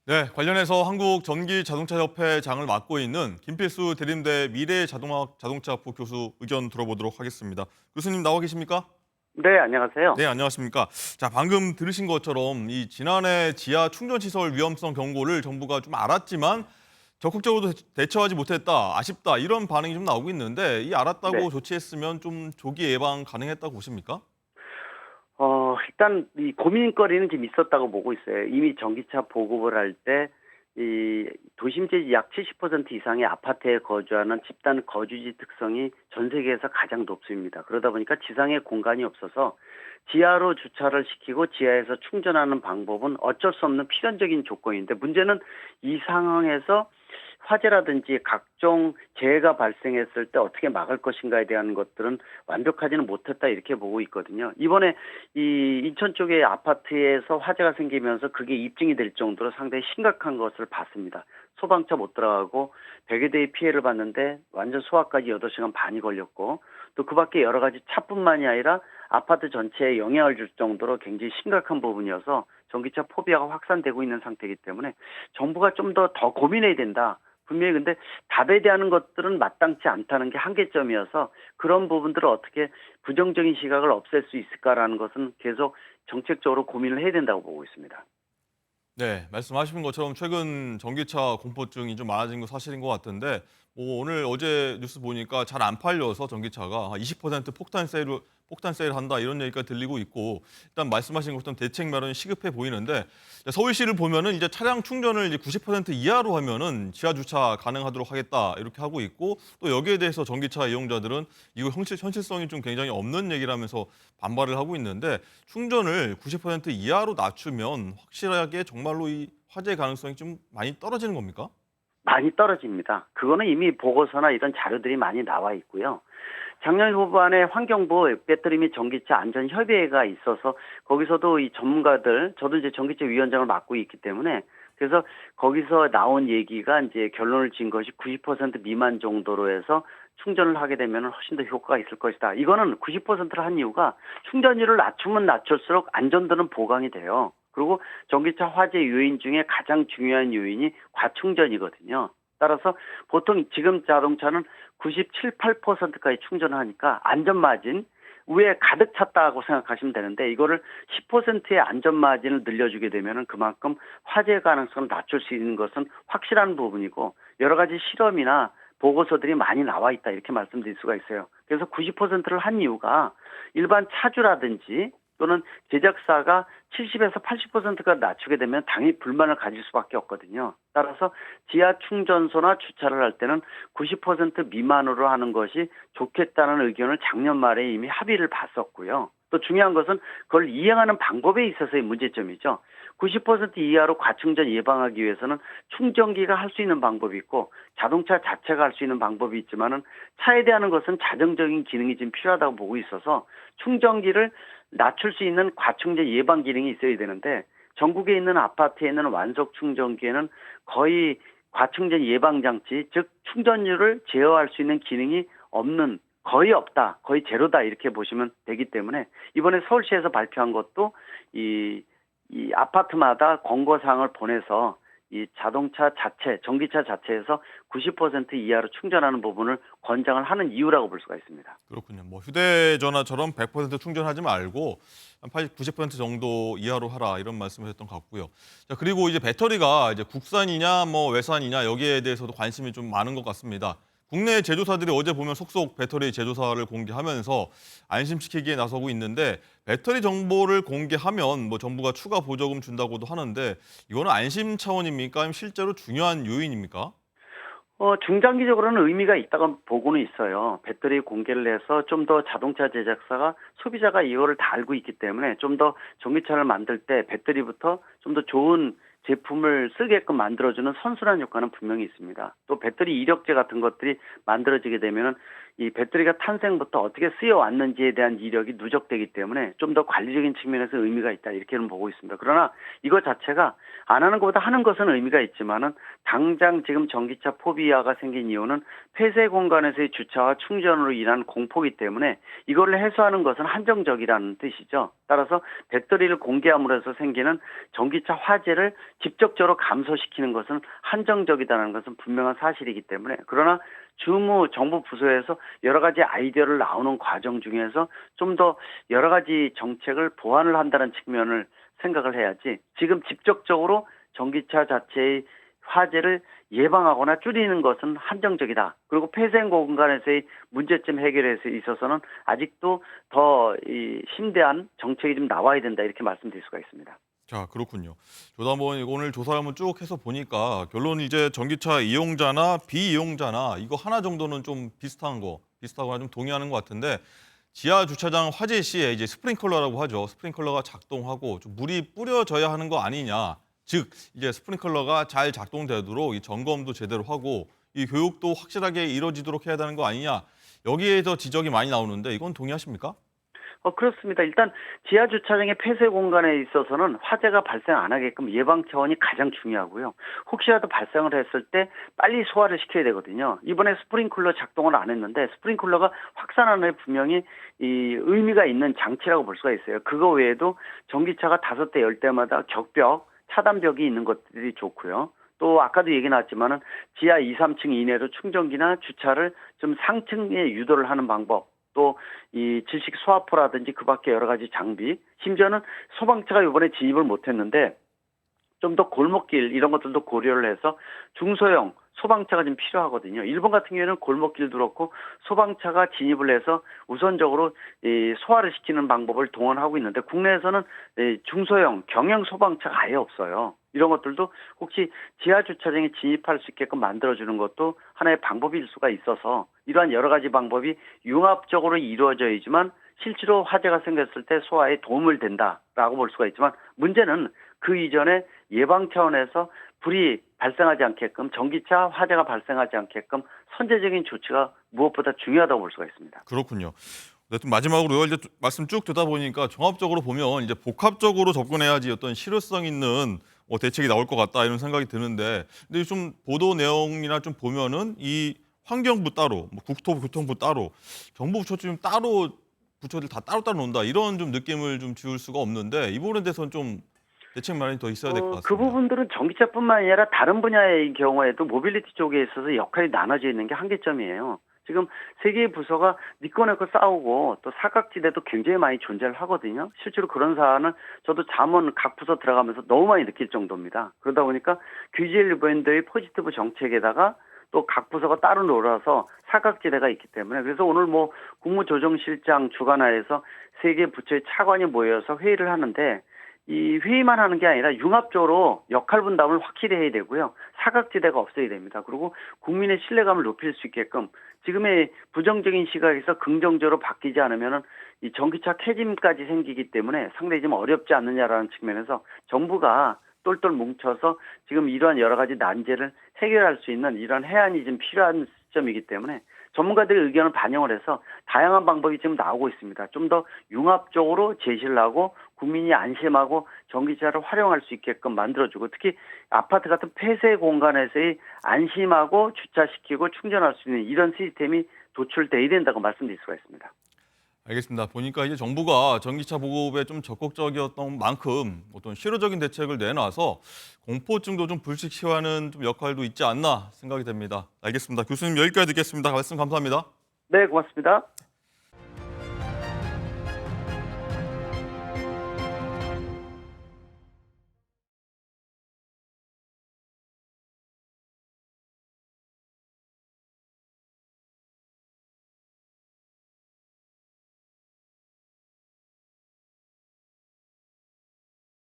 네, 관련해서 한국전기자동차협회 장을 맡고 있는 김필수 대림대 미래자동학 자동차학부 교수 의견 들어보도록 하겠습니다. 교수님 나와 계십니까? 네, 안녕하세요. 네, 안녕하십니까. 자, 방금 들으신 것처럼 이 지난해 지하 충전시설 위험성 경고를 정부가 좀 알았지만 적극적으로 대처하지 못했다, 아쉽다 이런 반응이 좀 나오고 있는데 이 네. 알았다고 조치했으면 좀 조기 예방 가능했다고 보십니까? 일단 이 고민거리는 좀 있었다고 보고 있어요. 이미 전기차 보급을 할 때 이 도심지 약 70% 이상의 아파트에 거주하는 집단 거주지 특성이 전 세계에서 가장 높습니다. 그러다 보니까 지상에 공간이 없어서 지하로 주차를 시키고 지하에서 충전하는 방법은 어쩔 수 없는 필연적인 조건인데, 문제는 이 상황에서 화재라든지 각종 재해가 발생했을 때 어떻게 막을 것인가에 대한 것들은 완벽하지는 못했다, 이렇게 보고 있거든요. 이번에 이 인천 쪽의 아파트에서 화재가 생기면서 그게 입증이 될 정도로 상당히 심각한 것을 봤습니다. 소방차 못 들어가고 100여 대의 피해를 봤는데 완전 소화까지 8시간 반이 걸렸고, 또 그 밖에 여러 가지 차뿐만이 아니라 아파트 전체에 영향을 줄 정도로 굉장히 심각한 부분이어서 전기차 포비아가 확산되고 있는 상태이기 때문에 정부가 좀 더 고민해야 된다. 분명히 근데 답에 대한 것들은 마땅치 않다는 게 한계점이어서 그런 부분들을 어떻게 부정적인 시각을 없앨 수 있을까라는 것은 계속 정책적으로 고민을 해야 된다고 보고 있습니다. 네, 말씀하신 것처럼 최근 전기차 공포증이 좀 많아진 건 사실인 것 같은데 뭐 오늘 어제 뉴스 보니까 잘 안 팔려서 전기차가 20% 폭탄 세일을 한다 이런 얘기가 들리고 있고 일단 말씀하신 것처럼 대책 마련이 시급해 보이는데 서울시를 보면은 이제 차량 충전을 이제 90% 이하로 하면은 지하 주차 가능하도록 하겠다 이렇게 하고 있고 또 여기에 대해서 전기차 이용자들은 이거 현실성이 좀 굉장히 없는 얘기를 하면서 반발을 하고 있는데 충전을 90% 이하로 낮추면 확실하게 정말로 이 화재 가능성이 좀 많이 떨어지는 겁니까? 많이 떨어집니다. 그거는 이미 보고서나 이런 자료들이 많이 나와 있고요. 작년 후반에 환경부 배터리 및 전기차 안전협의회가 있어서 거기서도 이 전문가들, 저도 이제 전기차 위원장을 맡고 있기 때문에, 그래서 거기서 나온 얘기가 이제 결론을 지은 것이 90% 미만 정도로 해서 충전을 하게 되면 훨씬 더 효과가 있을 것이다. 이거는 90%를 한 이유가 충전율을 낮추면 낮출수록 안전도는 보강이 돼요. 그리고 전기차 화재 요인 중에 가장 중요한 요인이 과충전이거든요. 따라서 보통 지금 자동차는 97, 8%까지 충전을 하니까 안전마진, 위에 가득 찼다고 생각하시면 되는데, 이거를 10%의 안전마진을 늘려주게 되면 그만큼 화재 가능성을 낮출 수 있는 것은 확실한 부분이고, 여러 가지 실험이나 보고서들이 많이 나와 있다, 이렇게 말씀드릴 수가 있어요. 그래서 90%를 한 이유가 일반 차주라든지 또는 제작사가 70에서 80%가 낮추게 되면 당연히 불만을 가질 수밖에 없거든요. 따라서 지하 충전소나 주차를 할 때는 90% 미만으로 하는 것이 좋겠다는 의견을 작년 말에 이미 합의를 봤었고요. 또 중요한 것은 그걸 이행하는 방법에 있어서의 문제점이죠. 90% 이하로 과충전 예방하기 위해서는 충전기가 할 수 있는 방법이 있고 자동차 자체가 할 수 있는 방법이 있지만은 차에 대한 것은 자정적인 기능이 좀 필요하다고 보고 있어서 충전기를 낮출 수 있는 과충전 예방 기능이 있어야 되는데, 전국에 있는 아파트에 있는 완속 충전기에는 거의 과충전 예방 장치, 즉 충전율을 제어할 수 있는 기능이 없는, 거의 없다, 거의 제로다, 이렇게 보시면 되기 때문에 이번에 서울시에서 발표한 것도 이 아파트마다 권고사항을 보내서 이 자동차 자체, 전기차 자체에서 90% 이하로 충전하는 부분을 권장을 하는 이유라고 볼 수가 있습니다. 그렇군요. 뭐 휴대전화처럼 100% 충전하지 말고 한 80, 90% 정도 이하로 하라 이런 말씀을 하셨던 것 같고요. 자, 그리고 이제 배터리가 이제 국산이냐 뭐 외산이냐 여기에 대해서도 관심이 좀 많은 것 같습니다. 국내 제조사들이 어제 보면 속속 배터리 제조사를 공개하면서 안심시키기에 나서고 있는데 배터리 정보를 공개하면 뭐 정부가 추가 보조금 준다고도 하는데 이거는 안심 차원입니까? 아니면 실제로 중요한 요인입니까? 중장기적으로는 의미가 있다고 보고는 있어요. 배터리 공개를 해서 좀 더 자동차 제작사가, 소비자가 이거를 다 알고 있기 때문에 좀 더 전기차를 만들 때 배터리부터 좀 더 좋은 제품을 쓰게끔 만들어주는 선순환 효과는 분명히 있습니다. 또 배터리 이력제 같은 것들이 만들어지게 되면은 이 배터리가 탄생부터 어떻게 쓰여왔는지에 대한 이력이 누적되기 때문에 좀 더 관리적인 측면에서 의미가 있다 이렇게는 보고 있습니다. 그러나 이거 자체가 안 하는 것보다 하는 것은 의미가 있지만은 당장 지금 전기차 포비아가 생긴 이유는 폐쇄 공간에서의 주차와 충전으로 인한 공포기 때문에 이걸 해소하는 것은 한정적이라는 뜻이죠. 따라서 배터리를 공개함으로 해서 생기는 전기차 화재를 직접적으로 감소시키는 것은 한정적이다는 것은 분명한 사실이기 때문에 그러나 정부 부서에서 여러 가지 아이디어를 나오는 과정 중에서 좀 더 여러 가지 정책을 보완을 한다는 측면을 생각을 해야지 지금 직접적으로 전기차 자체의 화재를 예방하거나 줄이는 것은 한정적이다. 그리고 폐쇄 공간에서의 문제점 해결에 있어서는 아직도 더 심대한 정책이 좀 나와야 된다 이렇게 말씀드릴 수가 있습니다. 자, 그렇군요. 저도 한번 이거 오늘 조사를 한번 쭉 해서 보니까 결론 이제 전기차 이용자나 비이용자나 이거 하나 정도는 좀 비슷하거나 좀 동의하는 것 같은데 지하 주차장 화재 시에 이제 스프링클러라고 하죠. 스프링클러가 작동하고 좀 물이 뿌려져야 하는 거 아니냐. 즉 이제 스프링클러가 잘 작동되도록 이 점검도 제대로 하고 이 교육도 확실하게 이루어지도록 해야 되는 거 아니냐. 여기에서 지적이 많이 나오는데 이건 동의하십니까? 그렇습니다. 일단 지하 주차장의 폐쇄 공간에 있어서는 화재가 발생 안 하게끔 예방 차원이 가장 중요하고요. 혹시라도 발생을 했을 때 빨리 소화를 시켜야 되거든요. 이번에 스프링클러 작동을 안 했는데 스프링클러가 확산하는 데 분명히 이 의미가 있는 장치라고 볼 수가 있어요. 그거 외에도 전기차가 5대, 10대마다 격벽, 차단벽이 있는 것들이 좋고요. 또 아까도 얘기 나왔지만은 지하 2, 3층 이내로 충전기나 주차를 좀 상층에 유도를 하는 방법. 또 이 질식 소화포라든지 그 밖에 여러 가지 장비, 심지어는 소방차가 이번에 진입을 못했는데 좀 더 골목길 이런 것들도 고려를 해서 중소형 소방차가 좀 필요하거든요. 일본 같은 경우에는 골목길도 그렇고 소방차가 진입을 해서 우선적으로 이 소화를 시키는 방법을 동원하고 있는데 국내에서는 중소형 경영 소방차가 아예 없어요. 이런 것들도 혹시 지하 주차장에 진입할 수 있게끔 만들어주는 것도 하나의 방법일 수가 있어서 이러한 여러 가지 방법이 융합적으로 이루어져야지만 실제로 화재가 생겼을 때 소화에 도움을 된다라고 볼 수가 있지만 문제는 그 이전에 예방 차원에서 불이 발생하지 않게끔 전기차 화재가 발생하지 않게끔 선제적인 조치가 무엇보다 중요하다고 볼 수가 있습니다. 그렇군요. 네, 좀 마지막으로 이제 말씀 쭉 듣다 보니까 종합적으로 보면 이제 복합적으로 접근해야지 어떤 실효성 있는 대책이 나올 것 같다 이런 생각이 드는데 근데 좀 보도 내용이나 좀 보면은 이 환경부 따로, 뭐 국토교통부 따로, 정부 부처 좀 따로 부처들 다 따로따로 논다 이런 좀 느낌을 좀 지울 수가 없는데 이 부분에 대해서는 좀 대책 마련이 더 있어야 될 것 같습니다. 그 부분들은 전기차뿐만 아니라 다른 분야의 경우에도 모빌리티 쪽에 있어서 역할이 나눠져 있는 게 한계점이에요. 지금 세 개의 부서가 니꺼내꺼 싸우고 또 사각지대도 굉장히 많이 존재를 하거든요. 실제로 그런 사안은 저도 잠원 각 부서 들어가면서 너무 많이 느낄 정도입니다. 그러다 보니까 규제일본들의 포지티브 정책에다가 또 각 부서가 따로 놀아서 사각지대가 있기 때문에 그래서 오늘 뭐 국무조정실장 주관하에서 세 개 부처의 차관이 모여서 회의를 하는데 이 회의만 하는 게 아니라 융합적으로 역할 분담을 확실히 해야 되고요. 사각지대가 없어야 됩니다. 그리고 국민의 신뢰감을 높일 수 있게끔 지금의 부정적인 시각에서 긍정적으로 바뀌지 않으면은 이 전기차 캐짐까지 생기기 때문에 상당히 좀 어렵지 않느냐라는 측면에서 정부가 똘똘 뭉쳐서 지금 이러한 여러 가지 난제를 해결할 수 있는 이런 해안이 좀 필요한 시점이기 때문에 전문가들의 의견을 반영을 해서 다양한 방법이 지금 나오고 있습니다. 좀 더 융합적으로 제시를 하고 국민이 안심하고 전기차를 활용할 수 있게끔 만들어주고 특히 아파트 같은 폐쇄 공간에서의 안심하고 주차시키고 충전할 수 있는 이런 시스템이 도출돼야 된다고 말씀드릴 수가 있습니다. 알겠습니다. 보니까 이제 정부가 전기차 보급에 좀 적극적이었던 만큼 어떤 실효적인 대책을 내놔서 공포증도 좀 불식시하는 좀 역할도 있지 않나 생각이 됩니다. 알겠습니다. 교수님 여기까지 듣겠습니다. 말씀 감사합니다. 네, 고맙습니다.